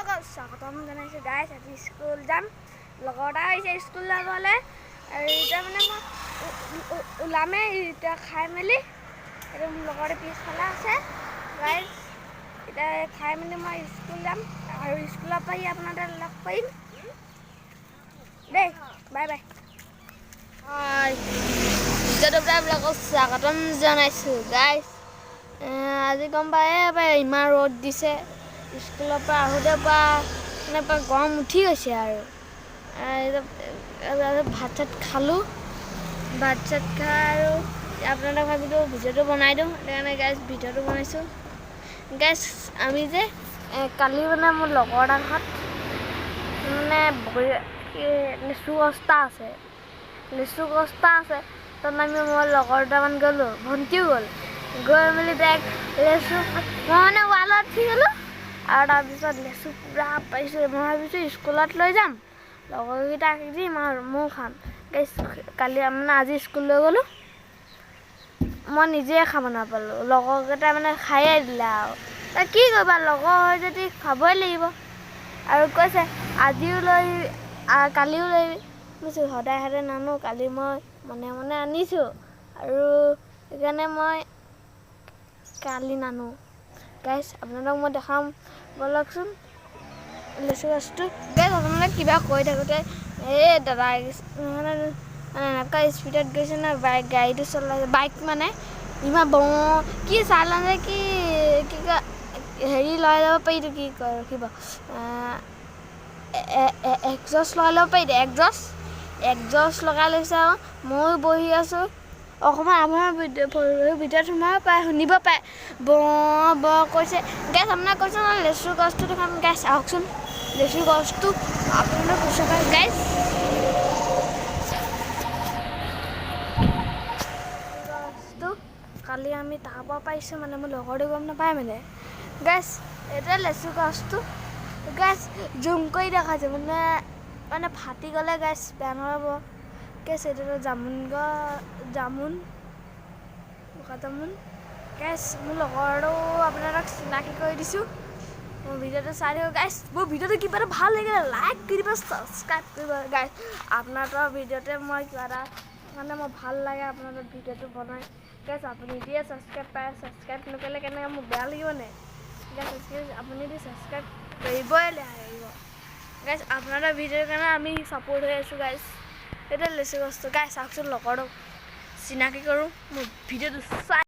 ব্লগত স্বাগতম জনাইছোঁ গাইছ। আজি স্কুল যাম, লগৰ এটা আহিছে স্কুল যাবলৈ। আৰু এতিয়া মানে মই ওলামেই এতিয়া খাই মেলি। এইটো মোৰ লগৰ পিছফালে আছে গাইছ। এতিয়া খাই মেলি মই স্কুল যাম আৰু স্কুলৰ পৰা আপোনাদেৰ লগ কৰিম দেই। Bye bye. ব্লগত স্বাগতম জনাইছোঁ গাইছ। আজি গম পায় ইমান ৰ'দ দিছে। স্কুলৰ পৰা আহোঁতে মানে গৰম উঠি গৈছে আৰু ভাত চাত খালোঁ। ভাত চাত খাই আৰু আপোনালোকক ভাবিলোঁ ভিডিঅ'টো বনাই দিওঁ, সেইকাৰণে গাইছ ভিডিঅ'টো বনাইছোঁ গাইছ। আমি যে কালি মানে মোৰ লগৰ এটা ঘৰত মানে লিচু গছটা আছে। তাত আমি মই লগৰ দুটামান গ'লোঁ, ভণ্টিও গৈ মেলি বেগ লেচু মই মানে ৱালত উঠি গ'লোঁ। আৰু তাৰপিছত লেচু পুৰা পাইছোঁ। মই ভাবিছোঁ স্কুলত লৈ যাম, লগৰকেইটাক দিম আৰু ময়ো খাম গাইছ। কালি মানে আজি স্কুল লৈ গ'লোঁ, মই নিজে খাব নাপালোঁ। লগৰকেইটা মানে খায়ে দিলে আৰু কি কৰিবা, লগৰ হয় যদি খাবই লাগিব। আৰু কৈছে আজিও লৈ কালিও লৈ কৈছোঁ, সদায় নানো, কালি মই মনে মনে আনিছোঁ আৰু সেইকাৰণে মই কালি নানো গাইছ। আপোনালোকক মই দেখাম ব'লকচোন লেচু গছটো গাইছ। আপোনালোকে কিবা কৈ থাকোঁতে দাদা মানে এনেকুৱা স্পীডত গৈছে ন, গাড়ীটো চলাইছে, বাইক মানে ইমান কি চাইলেঞ্চ কি কয় হেৰি লৈ যাব পাৰিতো, কি কয় ৰখিব, একজষ্ট লগাই ল'ব পাৰি। একজষ্ট লগাই লৈছে আৰু ময়ো বহি আছোঁ। অকণমান আপোনাৰ ভিতৰত সোমাব পাৰে, শুনিব পাৰে ব কৈছে গাইছ। আপোনাক কৈছোঁ নহয় লেচু গছটো দেখাম গাইছ। আহকচোন লেচু গছটো আপোনালোকে কৈছে গাইছ। গছটো কালি আমি তাৰ পৰা পাইছোঁ, মানে মোৰ লগৰটো গম নাপায় মানে গাইছ। এতিয়া লেচু গছটো গাইছ জুম কৰি দেখাইছোঁ, মানে ফাটি গ'লে গাইছ বেয়া নহ'ব গাইছ। এইটো জামুন গাইছ। মোৰ লগৰটো আপোনালোকক চিনাকি কৰি দিছোঁ। মোৰ ভিডিঅ'টো চাই দিব গাইছ। মোৰ ভিডিঅ'টো কিবা এটা ভাল লাগিলে লাইক কৰি দিব, ছাবস্ক্ৰাইব কৰিব গাইছ। আপোনালোকৰ ভিডিঅ'তে মই কিবা এটা মানে মোৰ ভাল লাগে আপোনালোকৰ ভিডিঅ'টো বনাই গাইছ। আপুনি দিয়ে ছাবস্ক্ৰাইব নকৰিলে কেনেকৈ মোৰ বেয়া লাগিব নে গাইছ। আপুনি দি ছাবস্ক্ৰাইব কৰিবই লাগিব গাইছ। আপোনালোকৰ ভিডিঅ'ৰ কাৰণে আমি ছাপোৰ্ট হৈ আছোঁ গাইছ। এতিয়া লেচু গছটো গাইছ চাওকচোন, লগৰটোক চিনাকি কৰোঁ, মোৰ ভিডিঅ'টো চাই